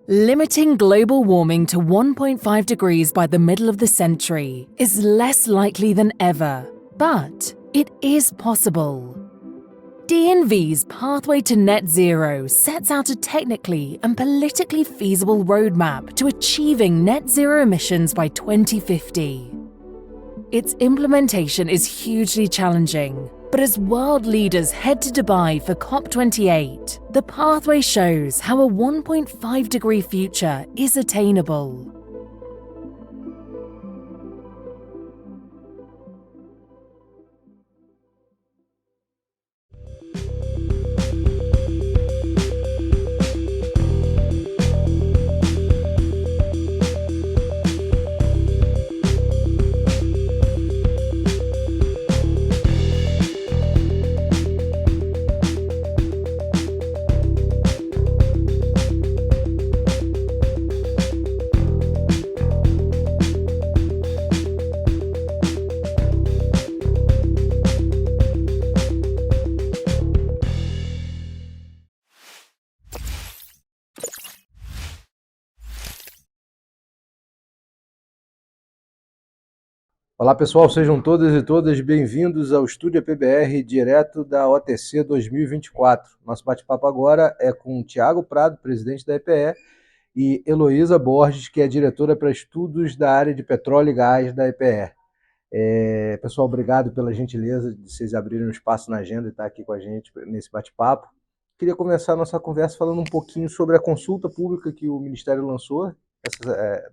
Limiting global warming to 1.5 degrees by the middle of the century is less likely than ever, but it is possible. DNV's Pathway to Net Zero sets out a technically and politically feasible roadmap to achieving net zero emissions by 2050. Its implementation is hugely challenging, but as world leaders head to Dubai for COP28, the pathway shows how a 1.5-degree future is attainable. Olá pessoal, sejam todas e todas bem-vindos ao Estúdio PBR, direto da OTC 2024. Nosso bate-papo agora é com Thiago Prado, presidente da EPE, e Heloísa Borges, que é diretora para estudos da área de petróleo e gás da EPE. Pessoal, obrigado pela gentileza de vocês abrirem um espaço na agenda e estar aqui com a gente nesse bate-papo. Queria começar a nossa conversa falando um pouquinho sobre a consulta pública que o Ministério lançou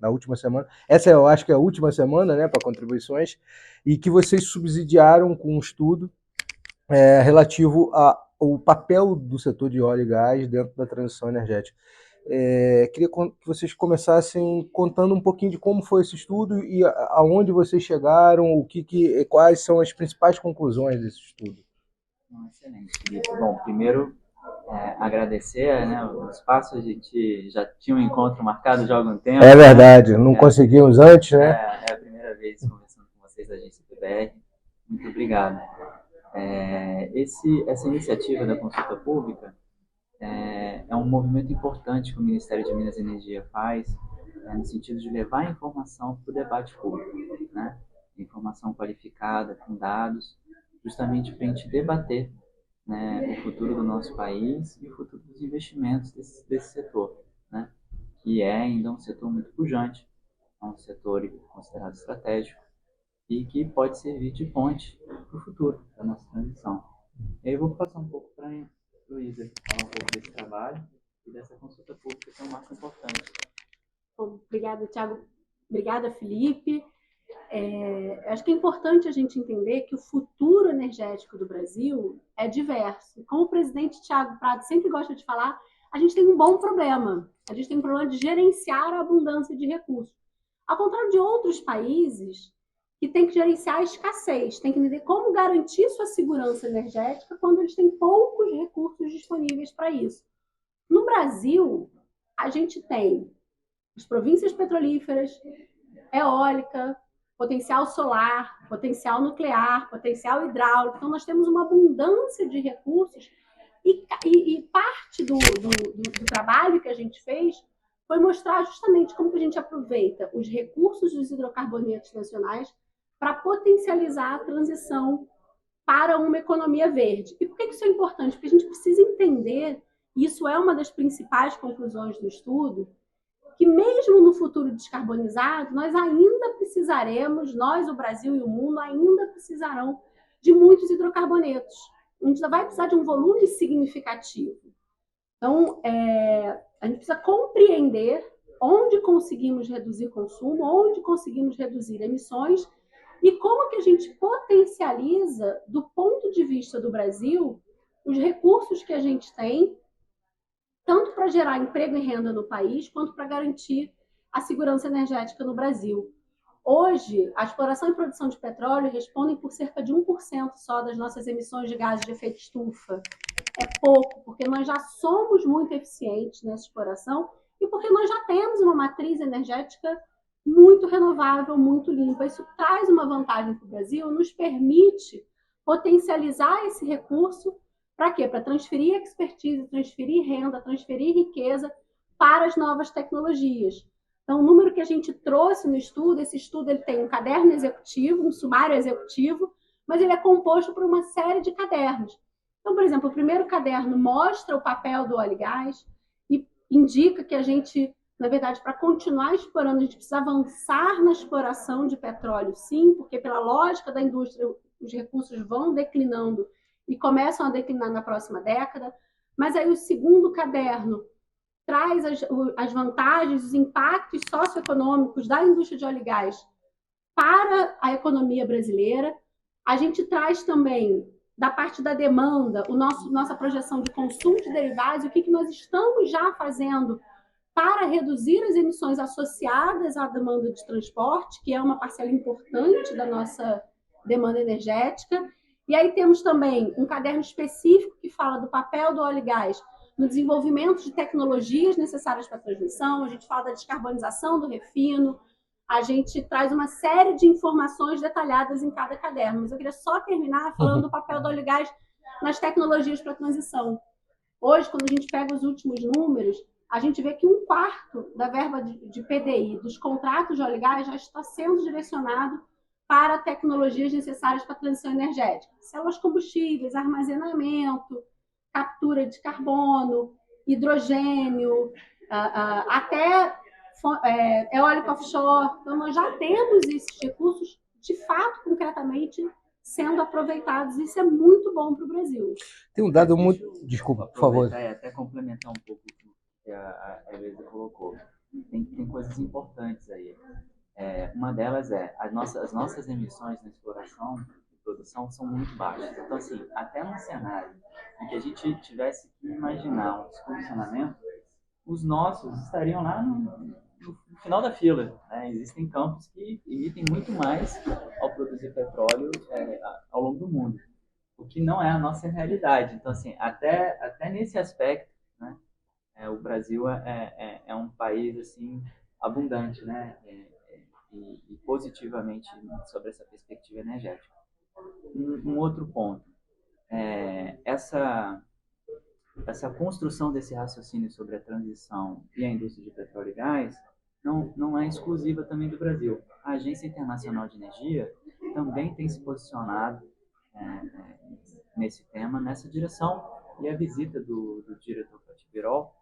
na última semana. Essa eu acho que é a última semana, né, para contribuições, e que vocês subsidiaram com um estudo relativo ao papel do setor de óleo e gás dentro da transição energética. Queria que vocês começassem contando um pouquinho de como foi esse estudo e aonde vocês chegaram, quais são as principais conclusões desse estudo. Excelente, Felipe. Bom, primeiro agradecer, né, o espaço. A gente já tinha um encontro marcado já há algum tempo. É verdade, não conseguimos antes, né? É a primeira vez conversando com vocês da agência PBR. Muito obrigado. Essa iniciativa da consulta pública é um movimento importante que o Ministério de Minas e Energia faz, no sentido de levar a informação para o debate público, né? Informação qualificada, com dados, justamente para a gente debater, né, o futuro do nosso país e o futuro dos investimentos desse setor, né, que é ainda um setor muito pujante, é um setor considerado estratégico e que pode servir de ponte para o futuro da nossa transição. E aí eu vou passar um pouco para a Luísa falar um pouco desse trabalho e dessa consulta pública, que é um marco importante. Bom, obrigada, Thiago. Obrigada, Felipe. Acho que é importante a gente entender que o futuro energético do Brasil é diverso. Como o presidente Thiago Prado sempre gosta de falar, a gente tem um bom problema. A gente tem um problema de gerenciar a abundância de recursos. Ao contrário de outros países que têm que gerenciar a escassez, têm que entender como garantir sua segurança energética quando eles têm poucos recursos disponíveis para isso. No Brasil, a gente tem as províncias petrolíferas, eólica, potencial solar, potencial nuclear, potencial hidráulico. Então, nós temos uma abundância de recursos e parte do trabalho que a gente fez foi mostrar justamente como que a gente aproveita os recursos dos hidrocarbonetos nacionais para potencializar a transição para uma economia verde. E por que isso é importante? Porque a gente precisa entender, e isso é uma das principais conclusões do estudo, que mesmo no futuro descarbonizado, nós ainda precisaremos, nós, o Brasil e o mundo, ainda precisarão de muitos hidrocarbonetos. A gente vai precisar de um volume significativo. Então, a gente precisa compreender onde conseguimos reduzir consumo, onde conseguimos reduzir emissões e como que a gente potencializa, do ponto de vista do Brasil, os recursos que a gente tem, tanto para gerar emprego e renda no país, quanto para garantir a segurança energética no Brasil. Hoje, a exploração e produção de petróleo respondem por cerca de 1% só das nossas emissões de gases de efeito estufa. É pouco, porque nós já somos muito eficientes nessa exploração e porque nós já temos uma matriz energética muito renovável, muito limpa. Isso traz uma vantagem para o Brasil, nos permite potencializar esse recurso Para quê? Para transferir expertise, transferir renda, transferir riqueza para as novas tecnologias. Então, o número que a gente trouxe no estudo, esse estudo ele tem um caderno executivo, um sumário executivo, mas ele é composto por uma série de cadernos. Então, por exemplo, o primeiro caderno mostra o papel do óleo e gás e indica que a gente, na verdade, para continuar explorando, a gente precisa avançar na exploração de petróleo, sim, porque pela lógica da indústria, os recursos vão declinando e começam a declinar na próxima década. Mas aí o segundo caderno traz as vantagens, os impactos socioeconômicos da indústria de óleo e gás para a economia brasileira. A gente traz também, da parte da demanda, nossa projeção de consumo de derivados, o que nós estamos já fazendo para reduzir as emissões associadas à demanda de transporte, que é uma parcela importante da nossa demanda energética. E aí temos também um caderno específico que fala do papel do óleo e gás no desenvolvimento de tecnologias necessárias para a transmissão, a gente fala da descarbonização do refino, a gente traz uma série de informações detalhadas em cada caderno. Mas eu queria só terminar falando do papel do óleo e gás nas tecnologias para a transição. Hoje, quando a gente pega os últimos números, a gente vê que 1/4 da verba de PDI dos contratos de óleo e gás já está sendo direcionado para tecnologias necessárias para a transição energética. Células combustíveis, armazenamento, captura de carbono, hidrogênio, até eólico offshore. Então, nós já temos esses recursos, de fato, concretamente, sendo aproveitados. Isso é muito bom para o Brasil. Tem um dado muito... Desculpa, por favor. Até complementar um pouco o que a Heloísa colocou. Tem coisas importantes aí. Uma delas as nossas emissões na exploração e produção são muito baixas. Então, assim, até num cenário em que a gente tivesse que imaginar um descomissionamento, os nossos estariam lá no final da fila. Né? Existem campos que emitem muito mais ao produzir petróleo ao longo do mundo, o que não é a nossa realidade. Então, assim, até nesse aspecto, né, o Brasil é um país assim abundante, né? E positivamente sobre essa perspectiva energética. Um outro ponto, essa construção desse raciocínio sobre a transição e a indústria de petróleo e gás não é exclusiva também do Brasil. A Agência Internacional de Energia também tem se posicionado nesse tema, nessa direção, e a visita do diretor Fatih Birol,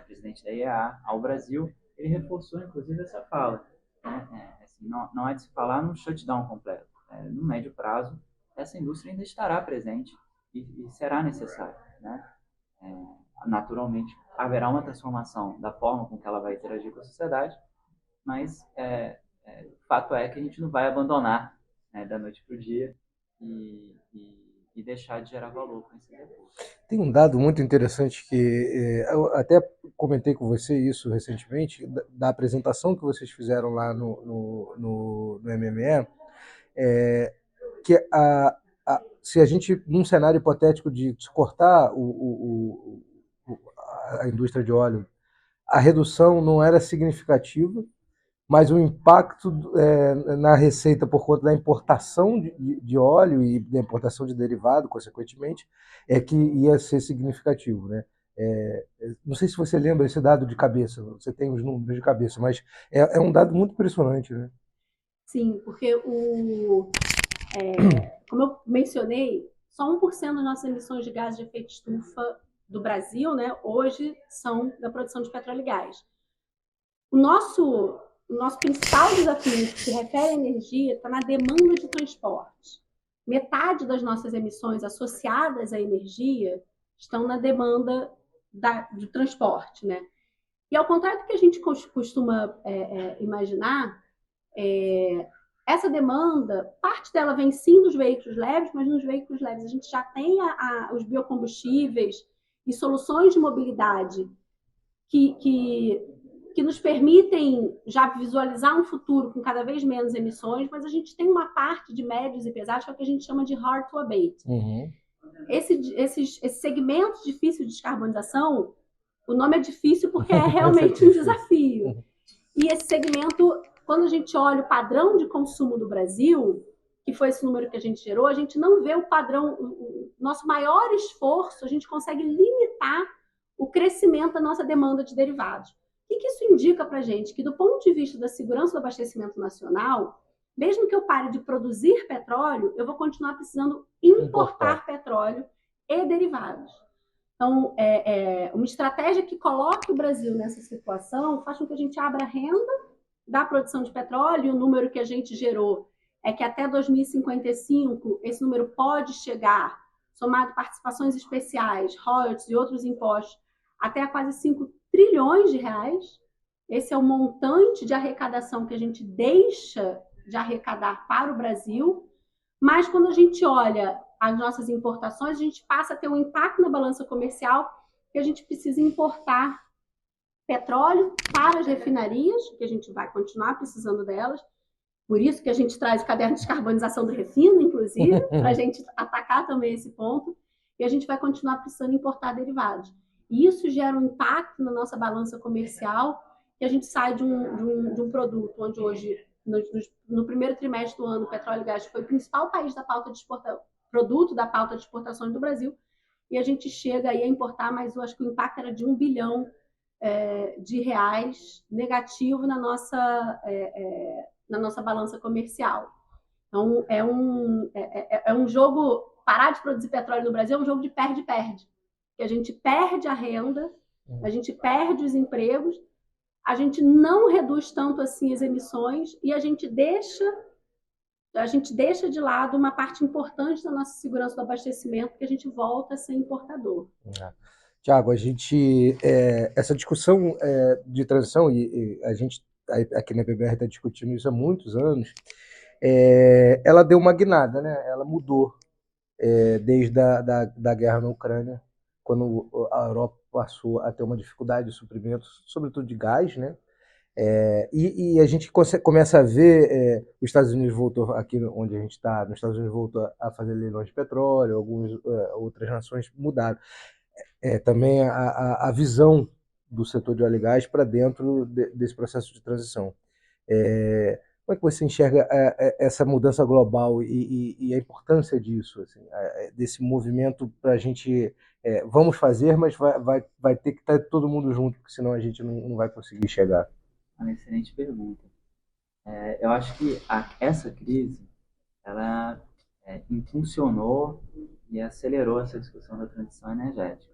presidente da IEA, ao Brasil, ele reforçou inclusive essa fala. Assim, não é de se falar num shutdown completo. No médio prazo, essa indústria ainda estará presente e será necessária. Né? Naturalmente, haverá uma transformação da forma com que ela vai interagir com a sociedade, mas o fato é que a gente não vai abandonar, né, da noite para o dia e deixar de gerar valor com esse recurso. Tem um dado muito interessante que eu até comentei com você isso recentemente, da apresentação que vocês fizeram lá no MME, que se a gente, num cenário hipotético de cortar a indústria de óleo, a redução não era significativa, mas o impacto na receita por conta da importação de óleo e da importação de derivado, consequentemente, é que ia ser significativo. Né? Não sei se você lembra esse dado de cabeça, você tem os números de cabeça, mas é um dado muito impressionante. Né? Sim, porque como eu mencionei, só 1% das nossas emissões de gases de efeito estufa do Brasil, né, hoje são da produção de petróleo e gás. O nosso principal desafio que se refere à energia está na demanda de transporte. Metade das nossas emissões associadas à energia estão na demanda do transporte. Né? E ao contrário do que a gente costuma imaginar, essa demanda, parte dela vem sim dos veículos leves, mas nos veículos leves a gente já tem os biocombustíveis e soluções de mobilidade que nos permitem já visualizar um futuro com cada vez menos emissões, mas a gente tem uma parte de médios e pesados que é o que a gente chama de hard to abate. Uhum. Esses segmentos difíceis de descarbonização, o nome é difícil porque é realmente um desafio. E esse segmento, quando a gente olha o padrão de consumo do Brasil, que foi esse número que a gente gerou, a gente não vê o padrão, o nosso maior esforço, a gente consegue limitar o crescimento da nossa demanda de derivados. O que isso indica para a gente? Que do ponto de vista da segurança do abastecimento nacional, mesmo que eu pare de produzir petróleo, eu vou continuar precisando importar petróleo e derivados. Então, uma estratégia que coloque o Brasil nessa situação faz com que a gente abra renda da produção de petróleo, e o número que a gente gerou é que até 2055 esse número pode chegar, somado participações especiais, royalties e outros impostos, até a quase 5 trilhões de reais. Esse é o montante de arrecadação que a gente deixa de arrecadar para o Brasil. Mas quando a gente olha as nossas importações, a gente passa a ter um impacto na balança comercial, que a gente precisa importar petróleo para as refinarias, que a gente vai continuar precisando delas. Por isso que a gente traz o caderno de descarbonização do refino, inclusive, para a gente atacar também esse ponto. E a gente vai continuar precisando importar derivados. E isso gera um impacto na nossa balança comercial, e a gente sai de um produto onde hoje, no primeiro trimestre do ano, o petróleo e gás foi o principal país da pauta de produto da pauta de exportações do Brasil, e a gente chega aí a importar, mas eu acho que o impacto era de 1 bilhão de reais negativo na nossa balança comercial. Então, é um jogo, parar de produzir petróleo no Brasil é um jogo de perde-perde. A gente perde a renda, a gente perde os empregos, a gente não reduz tanto assim as emissões e a gente deixa de lado uma parte importante da nossa segurança do abastecimento, porque a gente volta a ser importador. Tiago, essa discussão de transição, e a gente aqui na PBR está discutindo isso há muitos anos, ela deu uma guinada, né? Ela mudou desde da guerra na Ucrânia, quando a Europa passou a ter uma dificuldade de suprimentos, sobretudo de gás, né? E a gente começa a ver, os Estados Unidos voltou, aqui onde a gente está, nos Estados Unidos voltou a fazer leilões de petróleo, algumas outras nações mudaram. Também a visão do setor de óleo e gás para dentro desse processo de transição. Como é que você enxerga essa mudança global e a importância disso, assim, desse movimento para a gente, vamos fazer, mas vai ter que estar todo mundo junto, porque senão a gente não vai conseguir chegar? Uma excelente pergunta. Eu acho que essa crise, ela impulsionou e acelerou essa discussão da transição energética.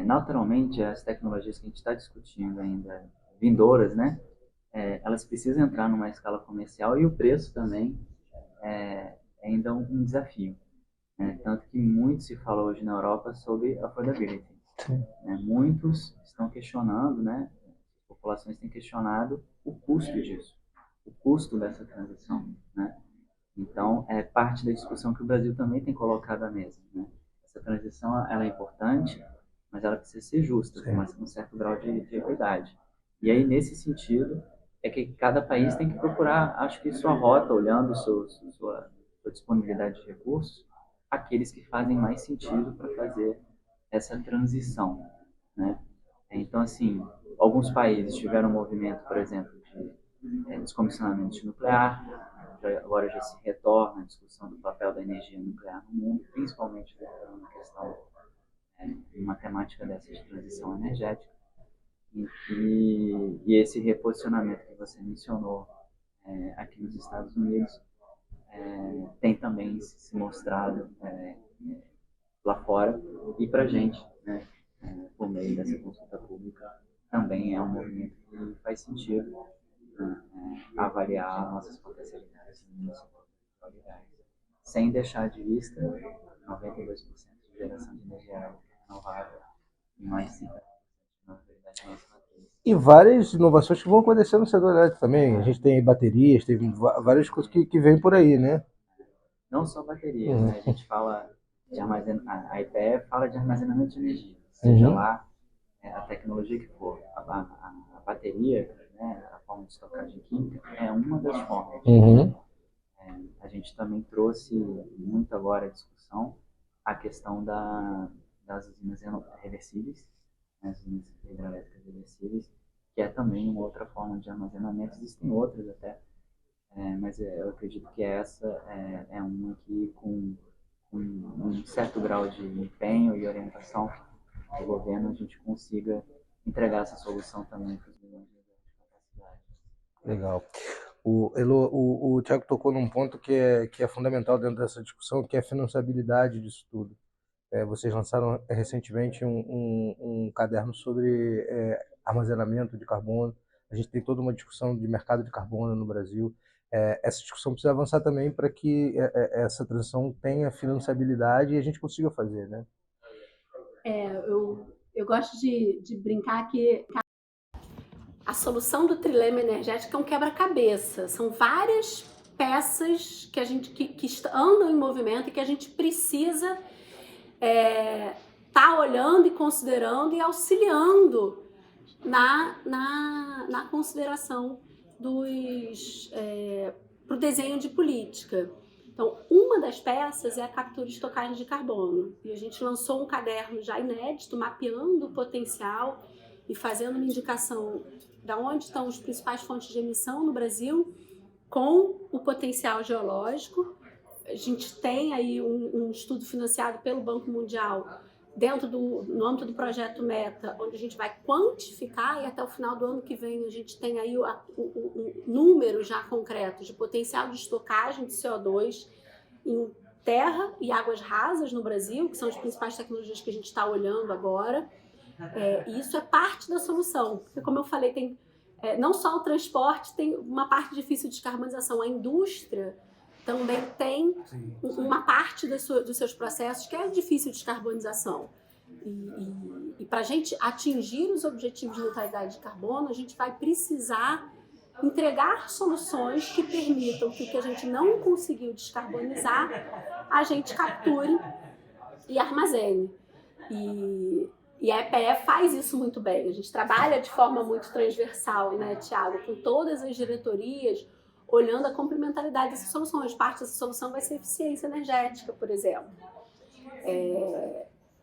Naturalmente, as tecnologias que a gente está discutindo ainda, vindouras, né, elas precisam entrar numa escala comercial, e o preço também é ainda um desafio. Tanto que muito se fala hoje na Europa sobre affordability. Muitos estão questionando, né, as populações têm questionado o custo disso, o custo dessa transição, né? Então, é parte da discussão que o Brasil também tem colocado à mesa, né? Essa transição, ela é importante, mas ela precisa ser justa, com um certo grau de equidade. E aí, nesse sentido, é que cada país tem que procurar, acho que sua rota, olhando sua disponibilidade de recursos, aqueles que fazem mais sentido para fazer essa transição, né? Então, assim, alguns países tiveram um movimento, por exemplo, de descomissionamento de nuclear. Agora já se retorna a discussão do papel da energia nuclear no mundo, principalmente na questão de matemática dessa de transição energética. E esse reposicionamento que você mencionou aqui nos Estados Unidos tem também se mostrado lá fora, e para a gente, né, por meio dessa consulta pública, também é um movimento que faz sentido avaliar nossas potencialidades sem deixar de vista 92% de geração de energia renovável e mais 50% de renovável da nossa matriz. E várias inovações que vão acontecer no setor elétrico também. A gente tem baterias, tem várias coisas que vêm por aí, né? Não só baterias, né? A gente fala de armazenamento, a IPE fala de armazenamento de energia, seja lá a tecnologia que for. A bateria, né, a forma de estocagem química, é uma das formas. A gente também trouxe muito agora a discussão a questão das usinas reversíveis, né, as usinas hidrelétricas reversíveis, que é também uma outra forma de armazenamento. Existem outras até, mas eu acredito que essa é uma que, com um certo grau de empenho e orientação do governo, a gente consiga entregar essa solução também para os milhões de capacidade. Legal. O Thiago tocou num ponto que é fundamental dentro dessa discussão, que é a financiabilidade disso tudo. Vocês lançaram recentemente um caderno sobre armazenamento de carbono. A gente tem toda uma discussão de mercado de carbono no Brasil. Essa discussão precisa avançar também para que essa transição tenha financiabilidade e a gente consiga fazer, né? Eu gosto de brincar que a solução do trilema energético é um quebra-cabeça. São várias peças que andam em movimento e que a gente precisa tá olhando e considerando e auxiliando na consideração para o desenho de política. Então, uma das peças é a captura e estocagem de carbono. E a gente lançou um caderno já inédito, mapeando o potencial e fazendo uma indicação de onde estão as principais fontes de emissão no Brasil, com o potencial geológico. A gente tem aí um estudo financiado pelo Banco Mundial no âmbito do projeto Meta, onde a gente vai quantificar, e até o final do ano que vem a gente tem aí o número já concreto de potencial de estocagem de CO2 em terra e águas rasas no Brasil, que são as principais tecnologias que a gente está olhando agora. E isso é parte da solução, porque, como eu falei, tem não só o transporte, tem uma parte difícil de descarbonização, a indústria também tem uma parte dos seus processos que é difícil de descarbonização. E para a gente atingir os objetivos de neutralidade de carbono, a gente vai precisar entregar soluções que permitam que o que a gente não conseguiu descarbonizar, a gente capture e armazene. E a EPE faz isso muito bem. A gente trabalha de forma muito transversal, né, Thiago, com todas as diretorias, olhando a complementaridade dessas soluções. Parte dessa solução vai ser eficiência energética, por exemplo.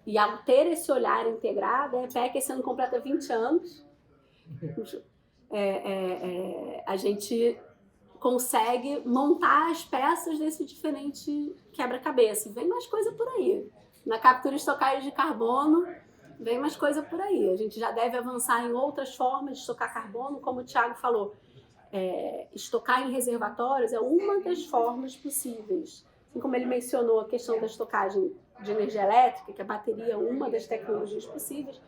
E ao ter esse olhar integrado, a EPEC esse ano completa 20 anos, a gente consegue montar as peças desse diferente quebra-cabeça. Vem mais coisa por aí. Na captura e estocagem de carbono, vem mais coisa por aí. A gente já deve avançar em outras formas de estocar carbono, como o Thiago falou. Estocar em reservatórios é uma das formas possíveis. Assim como ele mencionou a questão da estocagem de energia elétrica, que a bateria é uma das tecnologias possíveis,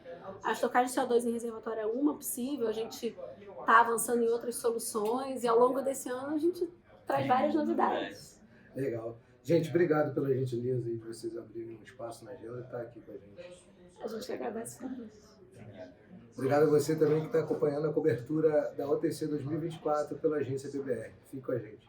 a estocagem de CO2 em reservatório é uma possível, a gente está avançando em outras soluções e ao longo desse ano a gente traz várias novidades. Legal. Gente, obrigado pela gentileza de vocês abrirem um espaço na agenda e estar aqui com a gente. A gente agradece por isso. Obrigado a você também que está acompanhando a cobertura da OTC 2024 pela agência PBR. Fique com a gente.